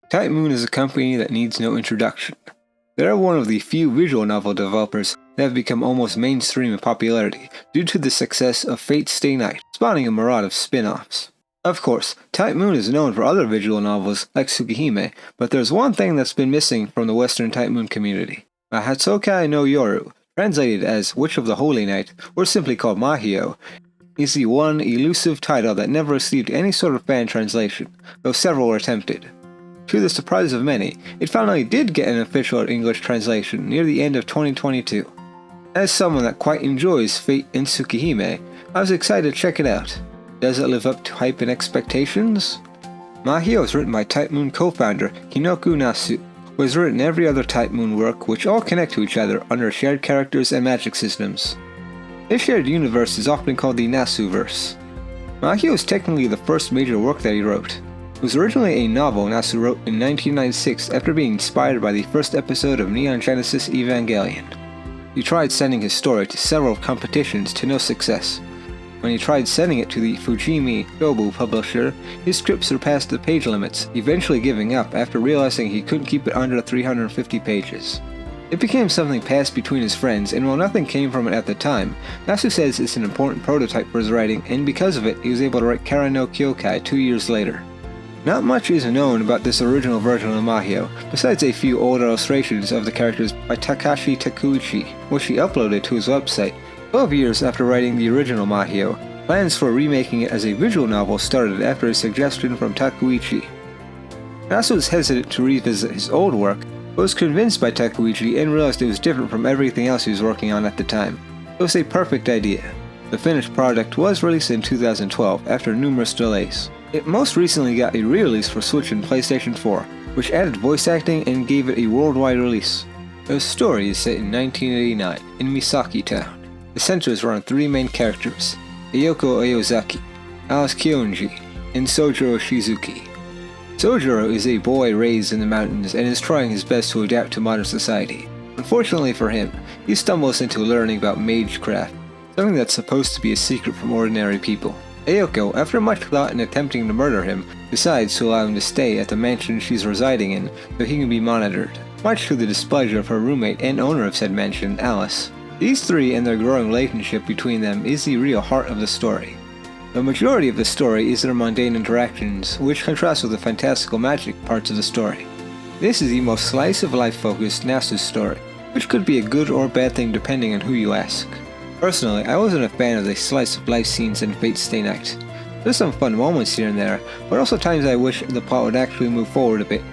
Type Moon is a company that needs no introduction. They are one of the few visual novel developers that have become almost mainstream in popularity due to the success of Fate Stay Night, spawning a myriad of spin-offs. Of course, Type Moon is known for other visual novels like Tsukihime, but there's one thing that's been missing from the Western Type Moon community. Mahoutsukai no Yoru, translated as Witch of the Holy Night, or simply called Mahoyo, is the one elusive title that never received any sort of fan translation, though several were attempted. To the surprise of many, it finally did get an official English translation near the end of 2022. As someone that quite enjoys Fate and Tsukihime, I was excited to check it out. Does it live up to hype and expectations? Mahoyo is written by Type Moon co-founder Kinoku Nasu, who has written every other Type Moon work which all connect to each other under shared characters and magic systems. This shared universe is often called the Nasu-verse. Mahoyo is technically the first major work that he wrote. It was originally a novel Nasu wrote in 1996 after being inspired by the first episode of Neon Genesis Evangelion. He tried sending his story to several competitions to no success. When he tried sending it to the Fujimi Shobu publisher, his script surpassed the page limits, eventually giving up after realizing he couldn't keep it under 350 pages. It became something passed between his friends, and while nothing came from it at the time, Nasu says it's an important prototype for his writing, and because of it, he was able to write Kara no Kyokai 2 years later. Not much is known about this original version of Mahoyo, besides a few old illustrations of the characters by Takashi Takuichi, which he uploaded to his website. 12 years after writing the original Mahoyo, plans for remaking it as a visual novel started after a suggestion from Takuichi. Nasu was hesitant to revisit his old work, but was convinced by Takuichi and realized it was different from everything else he was working on at the time. It was a perfect idea. The finished product was released in 2012 after numerous delays. It most recently got a re-release for Switch and PlayStation 4, which added voice acting and gave it a worldwide release. The story is set in 1989 in Misaki Town. The centers around three main characters, Ayoko Ayozaki, Alice Kionji, and Sojiro Shizuki. Sojiro is a boy raised in the mountains and is trying his best to adapt to modern society. Unfortunately for him, he stumbles into learning about magecraft, something that's supposed to be a secret from ordinary people. Ayoko, after much thought and attempting to murder him, decides to allow him to stay at the mansion she's residing in so he can be monitored, much to the displeasure of her roommate and owner of said mansion, Alice. These three and their growing relationship between them is the real heart of the story. The majority of the story is their mundane interactions, which contrasts with the fantastical magic parts of the story. This is the most slice-of-life focused Nasu story, which could be a good or bad thing depending on who you ask. Personally, I wasn't a fan of the slice-of-life scenes in Fate Stay Night. There's some fun moments here and there, but also times I wish the plot would actually move forward a bit.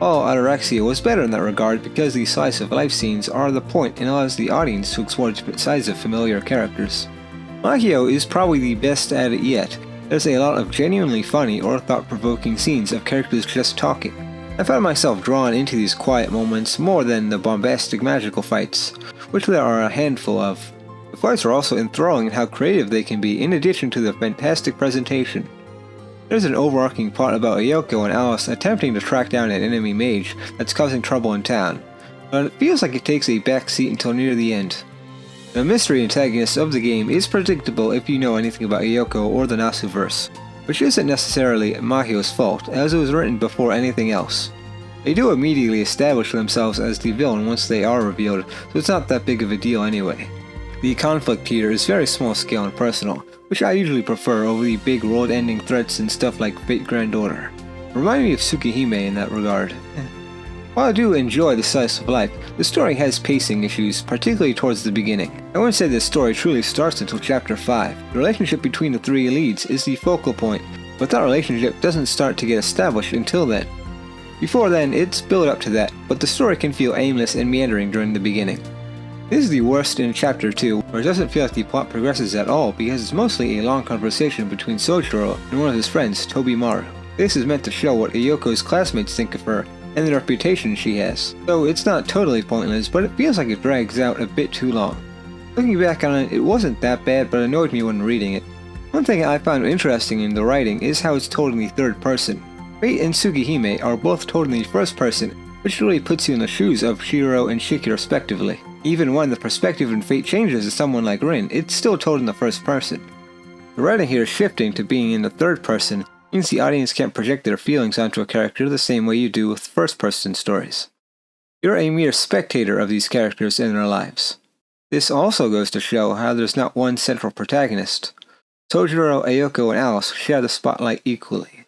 All Ataraxia was better in that regard because the slice-of-life scenes are the point and allows the audience to explore different sides of familiar characters. Mahoyo is probably the best at it yet. There's a lot of genuinely funny or thought-provoking scenes of characters just talking. I found myself drawn into these quiet moments more than the bombastic magical fights, which there are a handful of. The fights are also enthralling in how creative they can be in addition to the fantastic presentation. There's an overarching plot about Ayoko and Alice attempting to track down an enemy mage that's causing trouble in town, but it feels like it takes a backseat until near the end. The mystery antagonist of the game is predictable if you know anything about Ayoko or the Nasu-verse, which isn't necessarily Mahoyo's fault, as it was written before anything else. They do immediately establish themselves as the villain once they are revealed, so it's not that big of a deal anyway. The conflict here is very small scale and personal, which I usually prefer over the big world-ending threats and stuff like Fate Grand Order. Remind me of Tsukihime in that regard. While I do enjoy the slice of life, the story has pacing issues, particularly towards the beginning. I wouldn't say this story truly starts until chapter 5. The relationship between the three leads is the focal point, but that relationship doesn't start to get established until then. Before then, it's built up to that, but the story can feel aimless and meandering during the beginning. This is the worst in chapter 2, where it doesn't feel like the plot progresses at all because it's mostly a long conversation between Sojiro and one of his friends, Tobimaru. This is meant to show what Ayoko's classmates think of her and the reputation she has, so it's not totally pointless, but it feels like it drags out a bit too long. Looking back on it, it wasn't that bad, but annoyed me when reading it. One thing I found interesting in the writing is how it's told in the third person. Fate and Tsukihime are both told in the first person, which really puts you in the shoes of Shiro and Shiki respectively. Even when the perspective in Fate changes to someone like Rin, it's still told in the first person. The writing here is shifting to being in the third person, means the audience can't project their feelings onto a character the same way you do with first-person stories. You're a mere spectator of these characters and their lives. This also goes to show how there's not one central protagonist. Sojiro, Ayako, and Alice share the spotlight equally.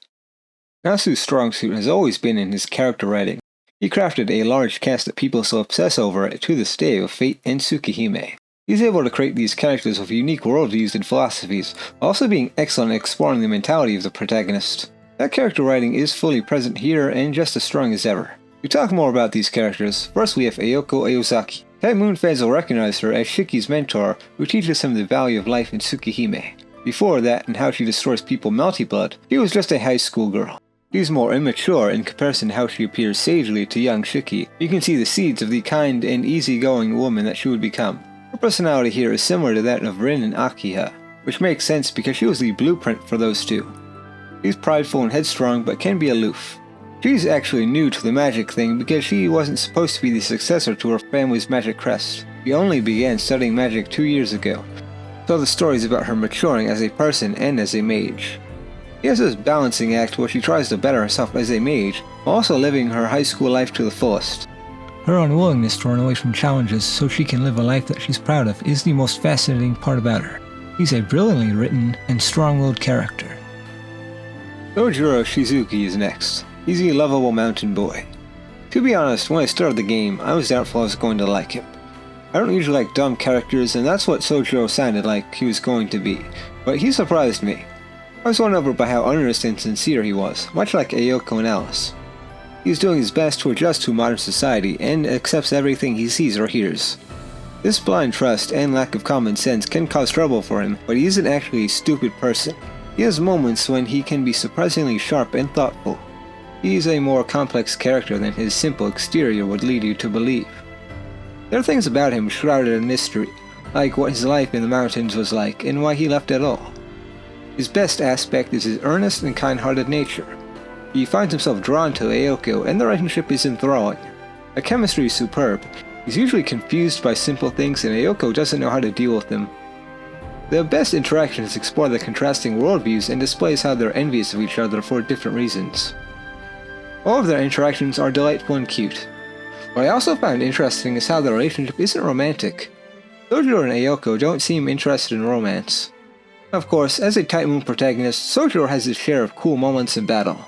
Nasu's strong suit has always been in his character writing. He crafted a large cast that people still obsess over it to this day with Fate and Tsukihime. He's able to create these characters with unique worldviews and philosophies, while also being excellent at exploring the mentality of the protagonist. That character writing is fully present here and just as strong as ever. To talk more about these characters, first we have Ayako Ayozaki. Type Moon fans will recognize her as Shiki's mentor, who teaches him the value of life in Tsukihime. Before that, and how she destroys people melty-blood, she was just a high school girl. She's more immature in comparison to how she appears sagely to young Shiki. You can see the seeds of the kind and easygoing woman that she would become. Her personality here is similar to that of Rin and Akiha, which makes sense because she was the blueprint for those two. She's prideful and headstrong, but can be aloof. She's actually new to the magic thing because she wasn't supposed to be the successor to her family's magic crest. She only began studying magic 2 years ago, so the story is about her maturing as a person and as a mage. She has this balancing act where she tries to better herself as a mage, while also living her high school life to the fullest. Her unwillingness to run away from challenges so she can live a life that she's proud of is the most fascinating part about her. She's a brilliantly written and strong-willed character. Sojiro Shizuki is next. He's a lovable mountain boy. To be honest, when I started the game, I was doubtful I was going to like him. I don't usually like dumb characters, and that's what Sojiro sounded like he was going to be, but he surprised me. I was won over by how earnest and sincere he was, much like Ayako and Alice. He's doing his best to adjust to modern society and accepts everything he sees or hears. This blind trust and lack of common sense can cause trouble for him, but he isn't actually a stupid person. He has moments when he can be surprisingly sharp and thoughtful. He is a more complex character than his simple exterior would lead you to believe. There are things about him shrouded in mystery, like what his life in the mountains was like and why he left at all. His best aspect is his earnest and kind-hearted nature. He finds himself drawn to Ayako, and the relationship is enthralling. The chemistry is superb. He's usually confused by simple things, and Ayako doesn't know how to deal with them. The best interactions explore the contrasting worldviews and displays how they're envious of each other for different reasons. All of their interactions are delightful and cute. What I also found interesting is how the relationship isn't romantic. Sojiro and Ayako don't seem interested in romance. Of course, as a Type Moon protagonist, Sojiro has his share of cool moments in battle.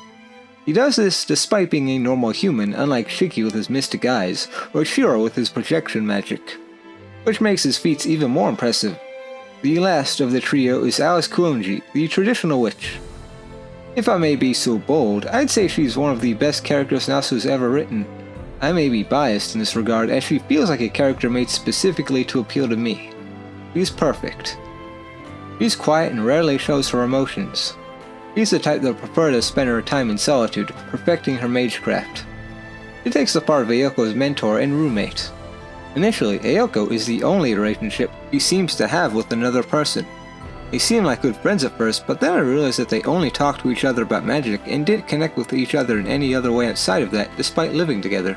He does this despite being a normal human, unlike Shiki with his mystic eyes, or Shiro with his projection magic, which makes his feats even more impressive. The last of the trio is Alice Kuonji, the traditional witch. If I may be so bold, I'd say she's one of the best characters Nasu's ever written. I may be biased in this regard, as she feels like a character made specifically to appeal to me. She's perfect. She's quiet and rarely shows her emotions. She's the type that would prefer to spend her time in solitude, perfecting her magecraft. She takes the part of Ayoko's mentor and roommate. Initially, Ayako is the only relationship she seems to have with another person. They seem like good friends at first, but then I realized that they only talk to each other about magic and didn't connect with each other in any other way outside of that, despite living together.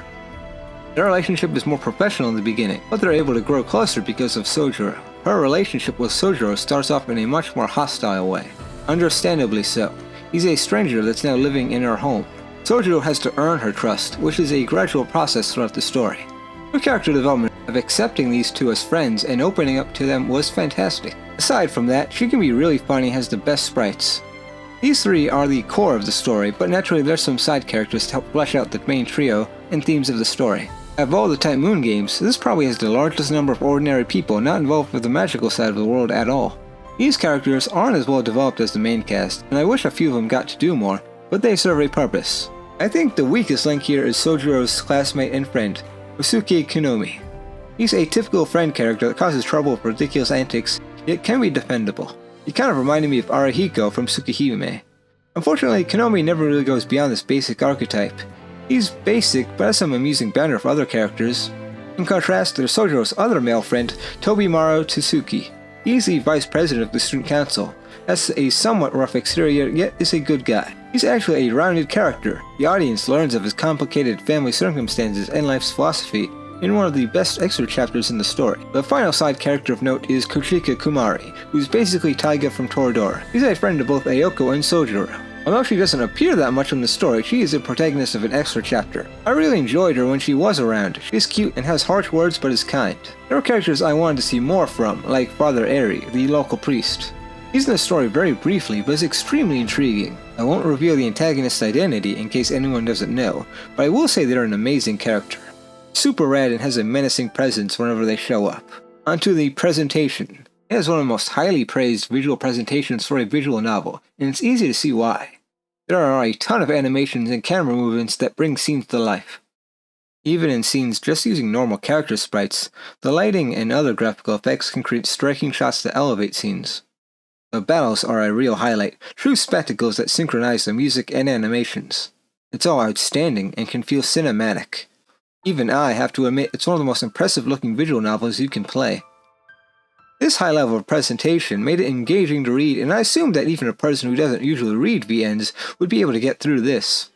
Their relationship is more professional in the beginning, but they're able to grow closer because of Sojiro. Her relationship with Sojiro starts off in a much more hostile way. Understandably so. He's a stranger that's now living in her home. Sojiro has to earn her trust, which is a gradual process throughout the story. Her character development of accepting these two as friends and opening up to them was fantastic. Aside from that, she can be really funny and has the best sprites. These three are the core of the story, but naturally there's some side characters to help flesh out the main trio and themes of the story. Of all the Type Moon games, this probably has the largest number of ordinary people not involved with the magical side of the world at all. These characters aren't as well developed as the main cast, and I wish a few of them got to do more, but they serve a purpose. I think the weakest link here is Sojiro's classmate and friend, Usuke Kunomi. He's a typical friend character that causes trouble with ridiculous antics, yet can be defendable. He kind of reminded me of Arahiko from Tsukihime. Unfortunately, Kunomi never really goes beyond this basic archetype. He's basic, but has some amusing banter for other characters. In contrast, there's Sojiro's other male friend, Tobimaru Tsuki. He's the vice president of the student council, has a somewhat rough exterior, yet is a good guy. He's actually a rounded character. The audience learns of his complicated family circumstances and life's philosophy in one of the best extra chapters in the story. The final side character of note is Kochika Kumari, who's basically Taiga from Toradora. He's a friend of both Ayako and Sojiro. Although she doesn't appear that much in the story, she is the protagonist of an extra chapter. I really enjoyed her when she was around. She is cute and has harsh words but is kind. There were characters I wanted to see more from, like Father Eri, the local priest. He's in the story very briefly, but is extremely intriguing. I won't reveal the antagonist's identity in case anyone doesn't know, but I will say they're an amazing character. Super rad and has a menacing presence whenever they show up. Onto the presentation. It has one of the most highly praised visual presentations for a visual novel, and it's easy to see why. There are a ton of animations and camera movements that bring scenes to life. Even in scenes just using normal character sprites, the lighting and other graphical effects can create striking shots to elevate scenes. The battles are a real highlight, true spectacles that synchronize the music and animations. It's all outstanding and can feel cinematic. Even I have to admit it's one of the most impressive looking visual novels you can play. This high level of presentation made it engaging to read, and I assumed that even a person who doesn't usually read VNs would be able to get through this.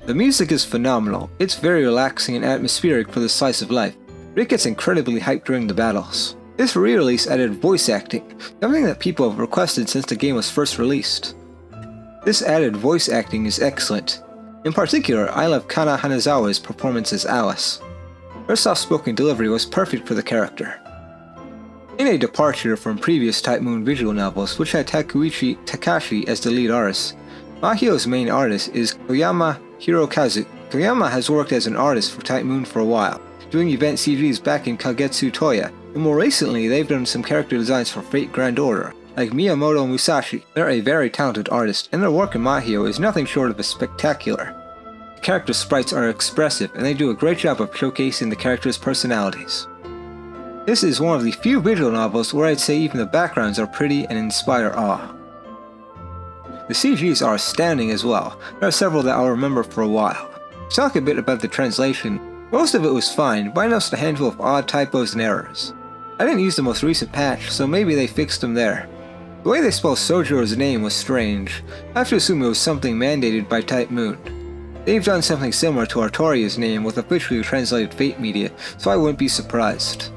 The music is phenomenal. It's very relaxing and atmospheric for this slice of life, but it gets incredibly hyped during the battles. This re-release added voice acting, something that people have requested since the game was first released. This added voice acting is excellent. In particular, I love Kana Hanazawa's performance as Alice. Her soft-spoken delivery was perfect for the character. In a departure from previous Type Moon visual novels, which had Takuichi Takashi as the lead artist, Mahoyo's main artist is Koyama Hirokazu. Koyama has worked as an artist for Type Moon for a while, doing event CGs back in Kagetsu Toya, and more recently they've done some character designs for Fate Grand Order, like Miyamoto Musashi. They're a very talented artist, and their work in Mahoyo is nothing short of spectacular. The character sprites are expressive, and they do a great job of showcasing the characters' personalities. This is one of the few visual novels where I'd say even the backgrounds are pretty and inspire awe. The CGs are astounding as well. There are several that I'll remember for a while. To talk a bit about the translation, most of it was fine, but I noticed a handful of odd typos and errors. I didn't use the most recent patch, so maybe they fixed them there. The way they spelled Sojiro's name was strange. I have to assume it was something mandated by Type Moon. They've done something similar to Artoria's name with officially translated Fate media, so I wouldn't be surprised.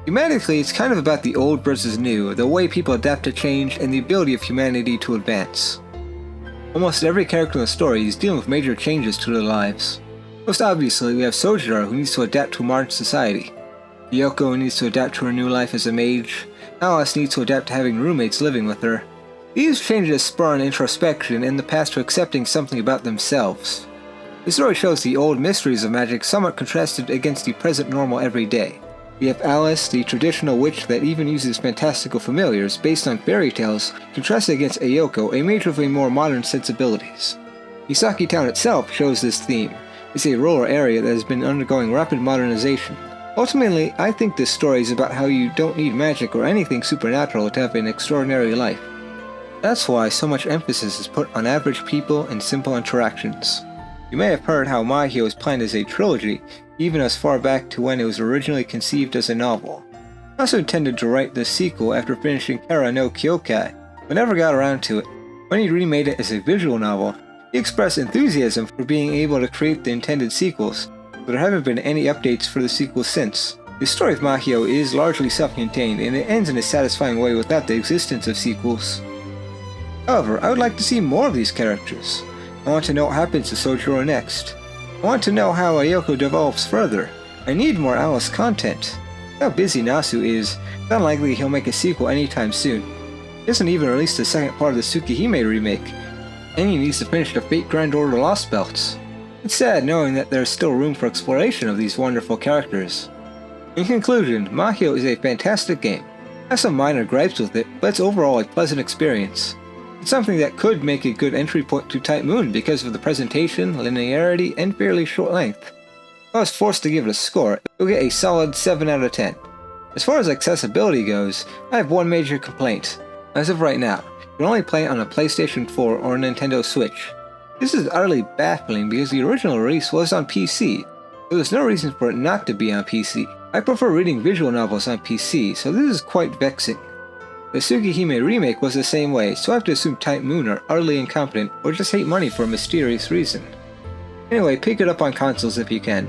Thematically, it's kind of about the old versus new, the way people adapt to change, and the ability of humanity to advance. Almost every character in the story is dealing with major changes to their lives. Most obviously, we have Sojiro, who needs to adapt to modern society. Yoko needs to adapt to her new life as a mage. Alice needs to adapt to having roommates living with her. These changes spur on introspection and the path to accepting something about themselves. The story shows the old mysteries of magic somewhat contrasted against the present normal everyday. We have Alice, the traditional witch that even uses fantastical familiars based on fairy tales, contrasted against Ayoko, a mage with a more modern sensibilities. Isaki Town itself shows this theme. It's a rural area that has been undergoing rapid modernization. Ultimately, I think this story is about how you don't need magic or anything supernatural to have an extraordinary life. That's why so much emphasis is put on average people and simple interactions. You may have heard how Mahoyo was planned as a trilogy, even as far back to when it was originally conceived as a novel. I also intended to write the sequel after finishing Kara no Kyokai, but never got around to it. When he remade it as a visual novel, he expressed enthusiasm for being able to create the intended sequels, but there haven't been any updates for the sequel since. The story of Mahoyo is largely self-contained, and it ends in a satisfying way without the existence of sequels. However, I would like to see more of these characters. I want to know what happens to Sojiro next. I want to know how Ayoko develops further. I need more Alice content. How busy Nasu is, it's unlikely he'll make a sequel anytime soon. He hasn't even released the second part of the Tsukihime remake, and he needs to finish the Fate Grand Order Lost Belts. It's sad knowing that there's still room for exploration of these wonderful characters. In conclusion, Mahoyo is a fantastic game. I have some minor gripes with it, but it's overall a pleasant experience. It's something that could make a good entry point to Type Moon because of the presentation, linearity, and fairly short length. If I was forced to give it a score, it would get a solid 7 out of 10. As far as accessibility goes, I have one major complaint. As of right now, you can only play it on a PlayStation 4 or a Nintendo Switch. This is utterly baffling because the original release was on PC, so there's no reason for it not to be on PC. I prefer reading visual novels on PC, so this is quite vexing. The Tsukihime remake was the same way, so I have to assume Type Moon are utterly incompetent or just hate money for a mysterious reason. Anyway, pick it up on consoles if you can.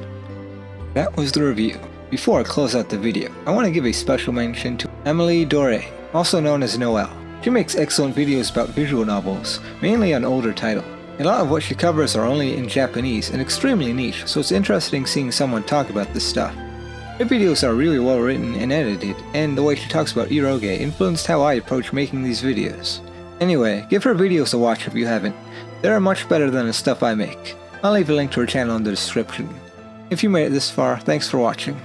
That was the review. Before I close out the video, I want to give a special mention to Emily Dore, also known as Noelle. She makes excellent videos about visual novels, mainly on older titles. A lot of what she covers are only in Japanese and extremely niche, so it's interesting seeing someone talk about this stuff. Her videos are really well written and edited, and the way she talks about eroge influenced how I approach making these videos. Anyway, give her videos a watch if you haven't. They are much better than the stuff I make. I'll leave a link to her channel in the description. If you made it this far, thanks for watching.